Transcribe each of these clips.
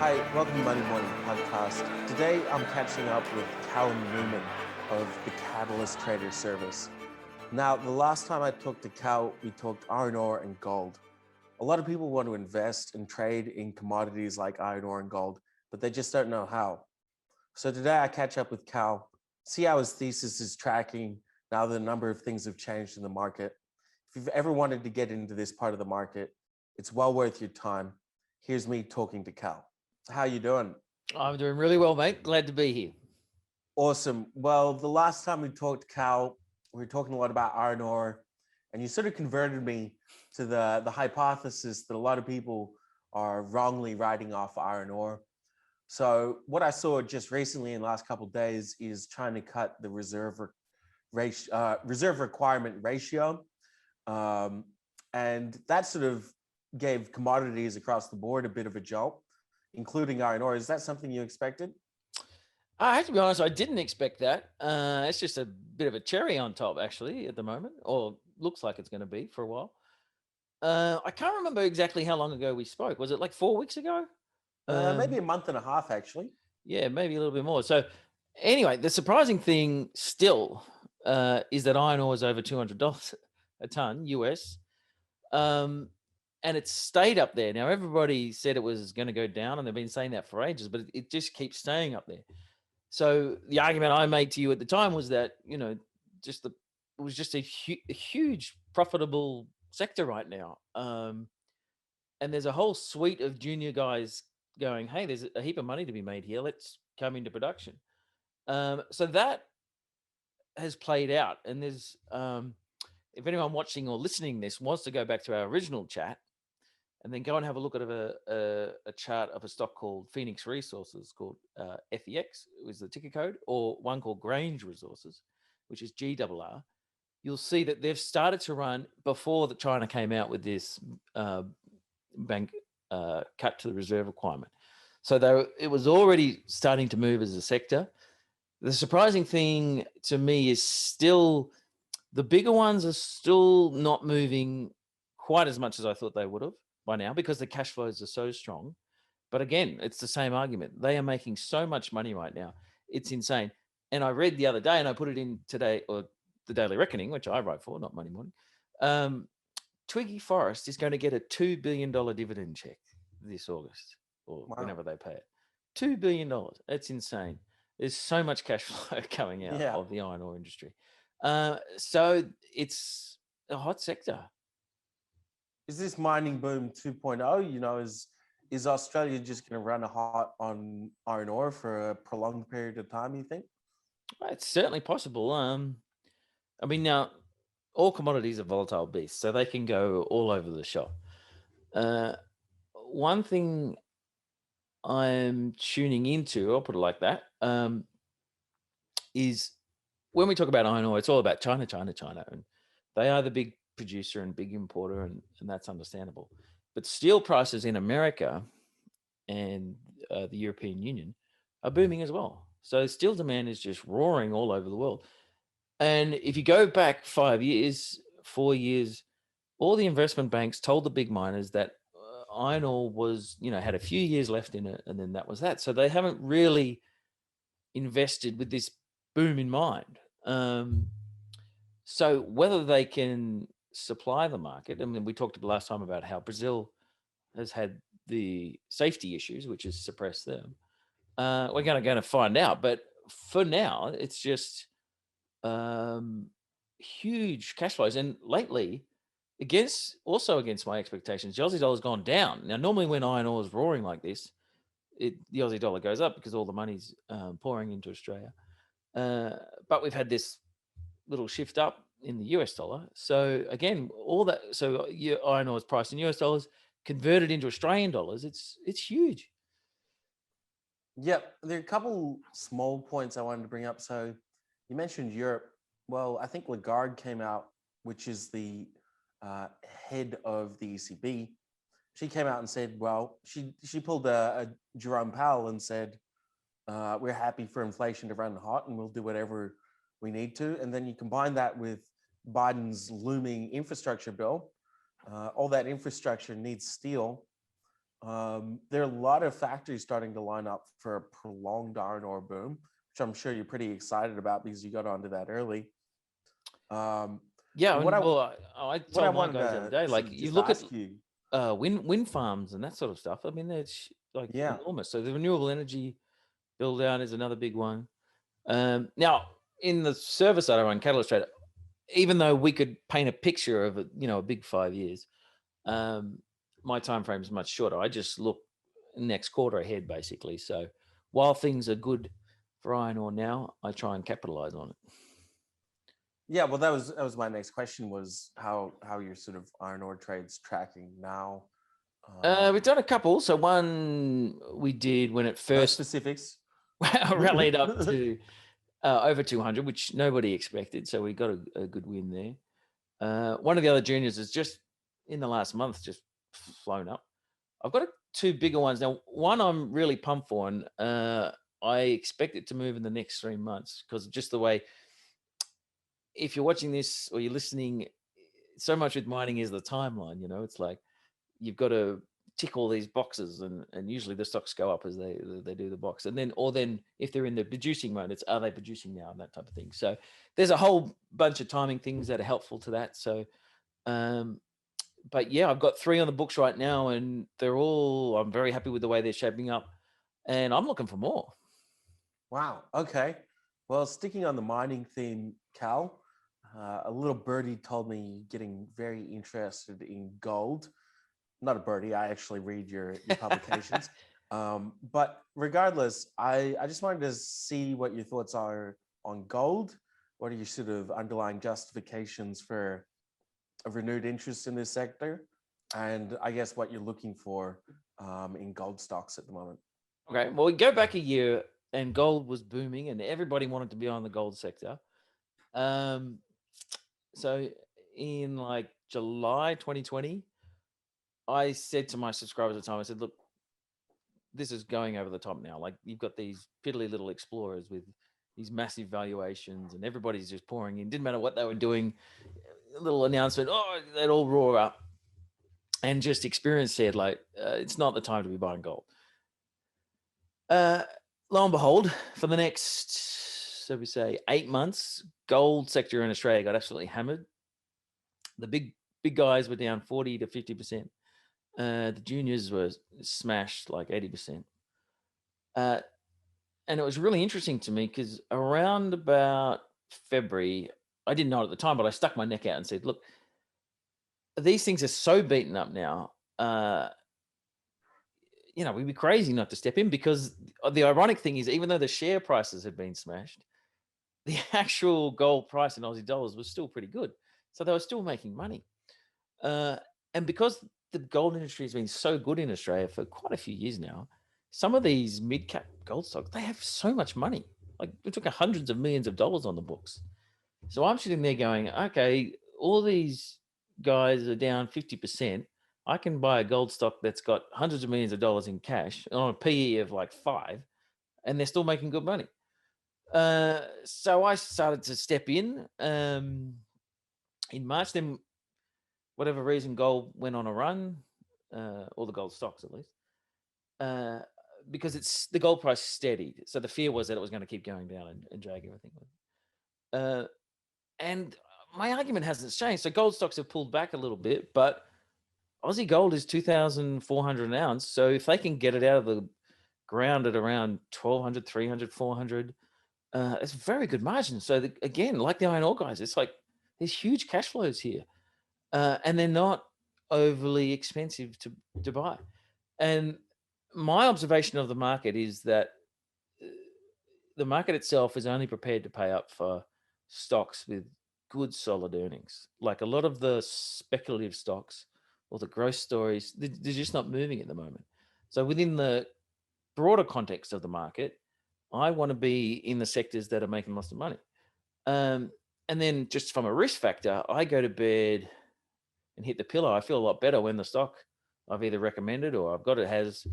Hi, welcome to Money Morning Podcast. Today I'm catching up with Callum Newman of the Catalyst Trader Service. Now, the last time I talked to Cal, we talked iron ore and gold. A lot of people want to invest and trade in commodities like iron ore and gold, but they just don't know how. So today I catch up with Cal, see how his thesis is tracking now that a number of things have changed in the market. If you've ever wanted to get into this part of the market, it's well worth your time. Here's me talking to Cal. How you doing? I'm doing really well, mate. Glad to be here. Awesome. Well, the last time we talked, Cal, we were talking a lot about iron ore, and you sort of converted me to the hypothesis that a lot of people are wrongly writing off iron ore. So what I saw just recently in the last couple of days is trying to cut the reserve requirement ratio, um, and that sort of gave commodities across the board a bit of a jolt, including iron ore. Is that something you expected? I have to be honest, I didn't expect that. It's just a bit of a cherry on top, actually, at the moment, or looks like it's going to be for a while. I can't remember exactly how long ago we spoke. Was it like 4 weeks ago? Maybe a month and a half, actually. Yeah, maybe a little bit more. So, anyway, the surprising thing still is that iron ore is over $200 a ton US. Um, and it's stayed up there. Now, everybody said it was going to go down, and they've been saying that for ages, but it just keeps staying up there. So the argument I made to you at the time was that just it was just a huge profitable sector right now, and there's a whole suite of junior guys going, "Hey, there's a heap of money to be made here. Let's come into production." So that has played out, and there's if anyone watching or listening this wants to go back to our original chat and then go and have a look at a chart of a stock called Phoenix Resources, called FEX, was the ticker code, or one called Grange Resources, which is GRR, you'll see that they've started to run before that China came out with this bank cut to the reserve requirement. So it was already starting to move as a sector. The surprising thing to me is still the bigger ones are still not moving quite as much as I thought they would have by now, because the cash flows are so strong. But again, it's the same argument. They are making so much money right now. It's insane. And I read the other day, and I put it in today, or the Daily Reckoning, which I write for, not Money Morning. Twiggy Forrest is going to get a $2 billion dividend check this August, or Wow. whenever they pay it. $2 billion. That's insane. There's so much cash flow coming out Yeah. of the iron ore industry. So it's a hot sector. Is this mining boom 2.0? Is Australia just going to run hot on iron ore for a prolonged period of time, you think? It's certainly possible. I mean, now all commodities are volatile beasts, so they can go all over the shop. One thing I'm tuning into, I'll put it like that, is when we talk about iron ore, it's all about China, China, China, and they are the big producer and big importer, and that's understandable. But steel prices in America and the European Union are booming as well. So steel demand is just roaring all over the world. And if you go back 5 years, 4 years, all the investment banks told the big miners that iron ore was, had a few years left in it, and then that was that. So they haven't really invested with this boom in mind. So whether they can supply the market, I mean, we talked last time about how Brazil has had the safety issues, which has suppressed them. We're going to find out, but for now, it's just huge cash flows. And lately, against my expectations, the Aussie dollar's gone down. Now, normally when iron ore is roaring like this, the Aussie dollar goes up because all the money's pouring into Australia. But we've had this little shift up in the US dollar. So again, all that, so your iron ore is priced in US dollars, converted into Australian dollars. It's huge. Yep. There are a couple small points I wanted to bring up. So you mentioned Europe. Well, I think Lagarde came out, which is the head of the ECB. She came out and said, well, she pulled a Jerome Powell and said, we're happy for inflation to run hot and we'll do whatever we need to. And then you combine that with Biden's looming infrastructure bill. All that infrastructure needs steel. There are a lot of factories starting to line up for a prolonged iron ore boom, which I'm sure you're pretty excited about because you got onto that early. Um, Yeah, but and well, I what I told my wanted guys the other to day, sort like of you just look at ask you, wind farms and that sort of stuff. I mean, it's like yeah, enormous. So the renewable energy build out is another big one. Now, in the service that I run, Catalyst Trader, even though we could paint a picture of a big 5 years, um, my time frame is much shorter. I just look next quarter ahead, basically. So while things are good for iron ore now, I try and capitalize on it. yeah. Well, that was my next question was how your sort of iron ore trades tracking now. We've done a couple. So one we did when it No first specifics. rallied up to over 200, which nobody expected. So we got a good win there. One of the other juniors is just in the last month just flown up. I've got two bigger ones now. One I'm really pumped for, and I expect it to move in the next 3 months because just the way. If you're watching this or you're listening, so much with mining is the timeline. It's like you've got to tick all these boxes, and usually the stocks go up as they do the box, and then if they're in the producing mode, it's are they producing now and that type of thing. So there's a whole bunch of timing things that are helpful to that. So, but yeah, I've got 3 on the books right now, and I'm very happy with the way they're shaping up, and I'm looking for more. Wow. Okay. Well, sticking on the mining theme, Cal, a little birdie told me you're getting very interested in gold. Not a birdie. I actually read your publications. But regardless, I just wanted to see what your thoughts are on gold. What are your sort of underlying justifications for a renewed interest in this sector? And I guess what you're looking for in gold stocks at the moment. Okay, well, we go back a year, and gold was booming, and everybody wanted to be on the gold sector. Um, so in like July 2020, I said to my subscribers at the time, I said, look, this is going over the top now. Like you've got these piddly little explorers with these massive valuations, and everybody's just pouring in. Didn't matter what they were doing. A little announcement, they'd all roar up. And just experience said, like, it's not the time to be buying gold. Lo and behold, for the next, so we say 8 months, gold sector in Australia got absolutely hammered. The big guys were down 40 to 50%. The juniors were smashed like 80%. And it was really interesting to me because around about February, I didn't know it at the time, but I stuck my neck out and said, look, these things are so beaten up now. We'd be crazy not to step in because the ironic thing is, even though the share prices had been smashed, the actual gold price in Aussie dollars was still pretty good. So they were still making money. And because the gold industry has been so good in Australia for quite a few years now, some of these mid-cap gold stocks, they have so much money. Like we're talking hundreds of millions of dollars on the books. So I'm sitting there going, okay, all these guys are down 50%. I can buy a gold stock that's got hundreds of millions of dollars in cash on a PE of like 5, and they're still making good money. So I started to step in March. Then, whatever reason, gold went on a run, all the gold stocks at least, because it's the gold price steadied. So the fear was that it was going to keep going down and drag everything. And my argument hasn't changed. So gold stocks have pulled back a little bit, but Aussie gold is 2,400 an ounce. So if they can get it out of the ground at around 1,200, 300, 400, it's very good margin. So again, like the iron ore guys, it's like there's huge cash flows here, and they're not overly expensive to buy. And my observation of the market is that the market itself is only prepared to pay up for stocks with good solid earnings. Like a lot of the speculative stocks or the growth stories, they're just not moving at the moment. So within the broader context of the market, I want to be in the sectors that are making lots of money. And then just from a risk factor, I go to bed and hit the pillow. I feel a lot better when the stock I've either recommended or I've got it has,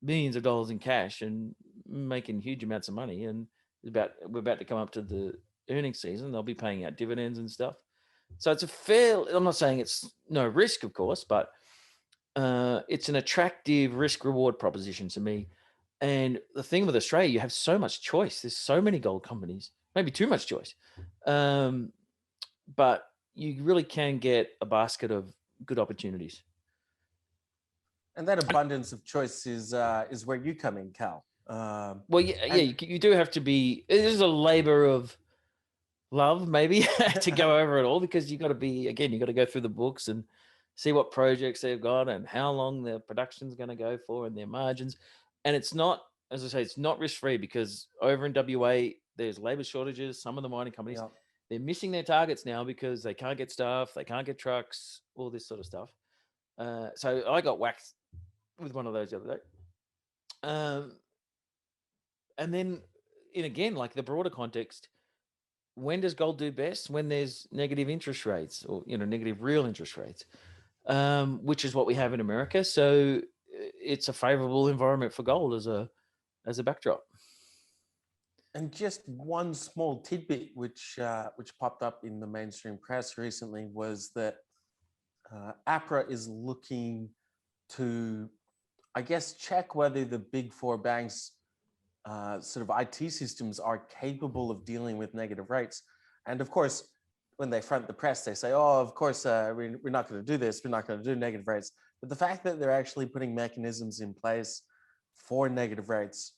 millions of dollars in cash and making huge amounts of money. And we're about to come up to the earnings season. They'll be paying out dividends and stuff. So it's I'm not saying it's no risk, of course, but It's an attractive risk reward proposition to me. And the thing with Australia, you have so much choice. There's so many gold companies, maybe too much choice. Um, but you really can get a basket of good opportunities. And that abundance of choice is where you come in, Cal. Well, yeah, And you do have to be. It is a labor of love, maybe, to go over it all, because you got to be, again, you got to go through the books and see what projects they've got and how long their production's going to go for and their margins. And it's not, as I say, it's not risk free, because over in WA there's labor shortages. Some of the mining companies, yeah, they're missing their targets now because they can't get staff, they can't get trucks, all this sort of stuff. So I got whacked with one of those the other day. Um, and then, in again, like the broader context, when does gold do best? When there's negative interest rates, or negative real interest rates, which is what we have in America. So it's a favorable environment for gold as a backdrop. and just one small tidbit which popped up in the mainstream press recently was that APRA is looking to, I guess, check whether the big four banks sort of IT systems are capable of dealing with negative rates. And of course, when they front the press, they say, oh, of course, we're not going to do this. We're not going to do negative rates. But the fact that they're actually putting mechanisms in place for negative rates,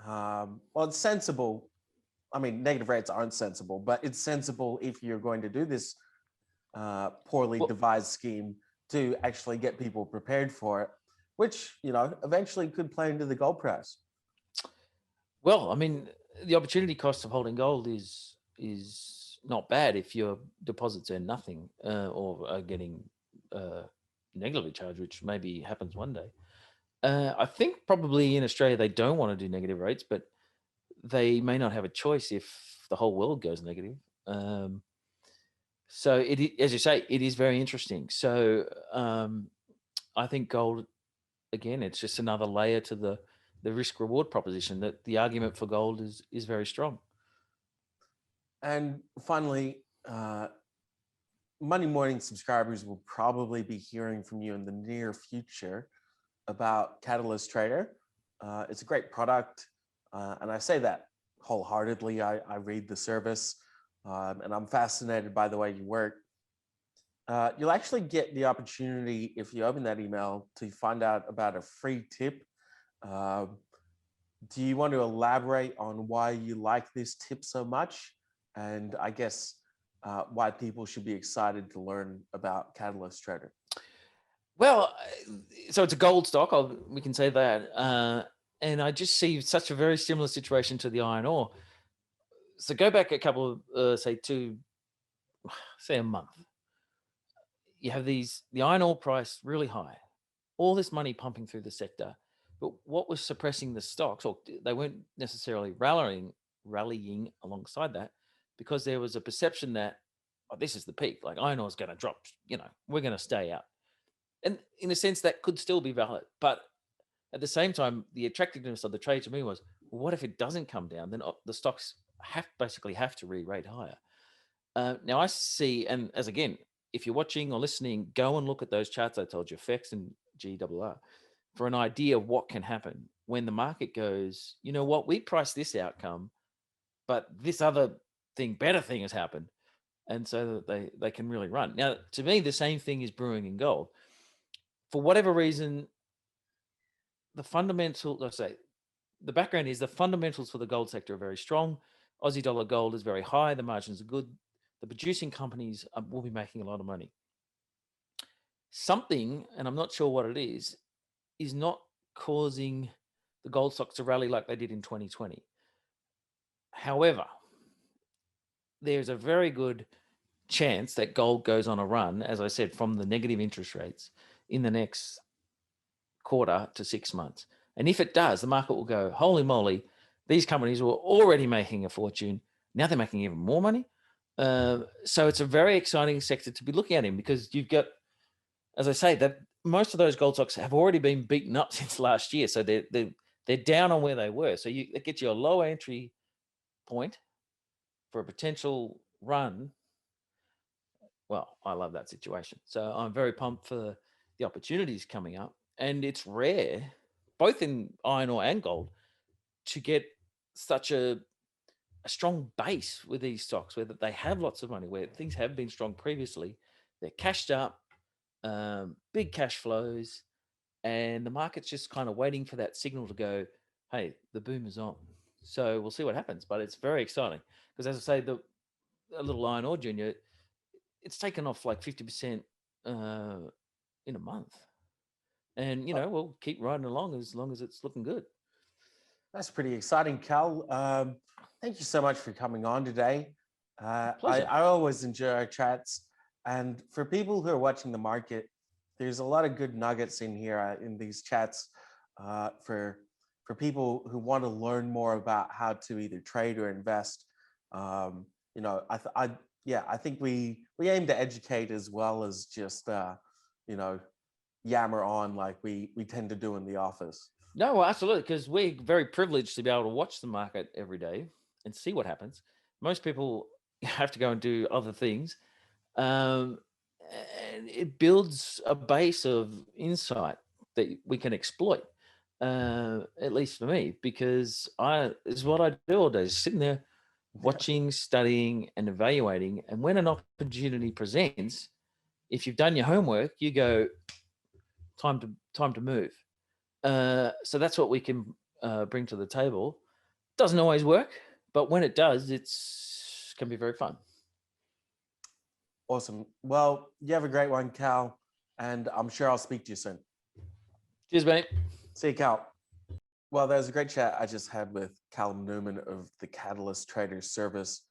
well, it's sensible. I mean, negative rates aren't sensible, but it's sensible if you're going to do this poorly Well, devised scheme to actually get people prepared for it, which, eventually could play into the gold price. well, I mean, the opportunity cost of holding gold is not bad if your deposits earn nothing, or are getting uh, negatively charged, which maybe happens one day. I think probably in Australia they don't want to do negative rates, but they may not have a choice if the whole world goes negative. Um, so as you say, it is very interesting. So I think gold, again, it's just another layer to the risk reward proposition, that the argument for gold is very strong. And finally, Monday morning subscribers will probably be hearing from you in the near future about Catalyst Trader. It's a great product, and I say that wholeheartedly. I read the service, and I'm fascinated by the way you work. You'll actually get the opportunity, if you open that email, to find out about a free tip. Uh, do you want to elaborate on why you like this tip so much? And I guess why people should be excited to learn about Catalyst Trader. Well, so it's a gold stock. We can say that. And I just see such a very similar situation to the iron ore. So go back a couple of, say a month. You have the iron ore price really high, all this money pumping through the sector. But what was suppressing the stocks, or they weren't necessarily rallying alongside that, because there was a perception that, oh, this is the peak, like iron ore is going to drop, we're going to stay out. And in a sense, that could still be valid. But at the same time, the attractiveness of the trade to me was, well, what if it doesn't come down? Then the stocks basically have to re-rate higher. Now I see, and as again, if you're watching or listening, go and look at those charts I told you, FX and GRR, for an idea of what can happen when the market goes, you know what, we priced this outcome, but this other thing, better thing has happened. And so that they can really run. Now, to me, the same thing is brewing in gold. For whatever reason, the fundamental, let's say, the background is the fundamentals for the gold sector are very strong. Aussie dollar gold is very high. The margins are good. The producing companies will be making a lot of money. Something, and I'm not sure what it is not causing the gold stocks to rally like they did in 2020. However, there's a very good chance that gold goes on a run, as I said, from the negative interest rates in the next quarter to 6 months. And if it does, the market will go, holy moly, these companies were already making a fortune. Now they're making even more money. So it's a very exciting sector to be looking at, because you've got, as I say, that most of those gold stocks have already been beaten up since last year. So they're down on where they were. So it gets you a low entry point for a potential run. Well, I love that situation. So I'm very pumped for the opportunities coming up. And it's rare, both in iron ore and gold, to get such a strong base with these stocks where they have lots of money, where things have been strong previously. They're cashed up, big cash flows, and the market's just kind of waiting for that signal to go, hey, the boom is on. So we'll see what happens, but it's very exciting because, as I say, a little iron ore junior, it's taken off like 50% in a month, and we'll keep riding along as long as it's looking good. That's pretty exciting, Cal. Thank you so much for coming on today. Pleasure. I always enjoy our chats. And for people who are watching the market, there's a lot of good nuggets in here in these chats for people who want to learn more about how to either trade or invest. I think we aim to educate as well as just yammer on like we tend to do in the office. No, well, absolutely, because we're very privileged to be able to watch the market every day and see what happens. Most people have to go and do other things, and it builds a base of insight that we can exploit. At least for me, because is what I do all day, is sitting there watching, studying, and evaluating. And when an opportunity presents, if you've done your homework, you go, time to move. So that's what we can bring to the table. Doesn't always work, but when it does, it's can be very fun. Awesome. Well, you have a great one, Cal, and I'm sure I'll speak to you soon. Cheers, mate. See you, Cal. Well, that was a great chat I just had with Callum Newman of the Catalyst Trader Service.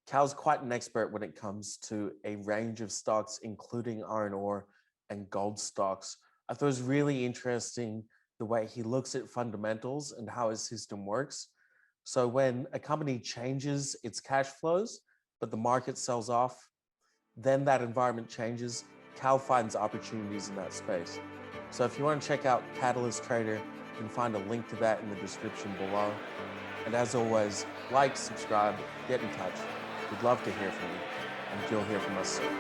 Cal's quite an expert when it comes to a range of stocks, including iron ore and gold stocks. I thought it was really interesting the way he looks at fundamentals and how his system works. So when a company changes its cash flows, but the market sells off, then that environment changes. Cal finds opportunities in that space. So if you want to check out Catalyst Trader, you can find a link to that in the description below. And as always, like, subscribe, get in touch. We'd love to hear from you, and you'll hear from us soon.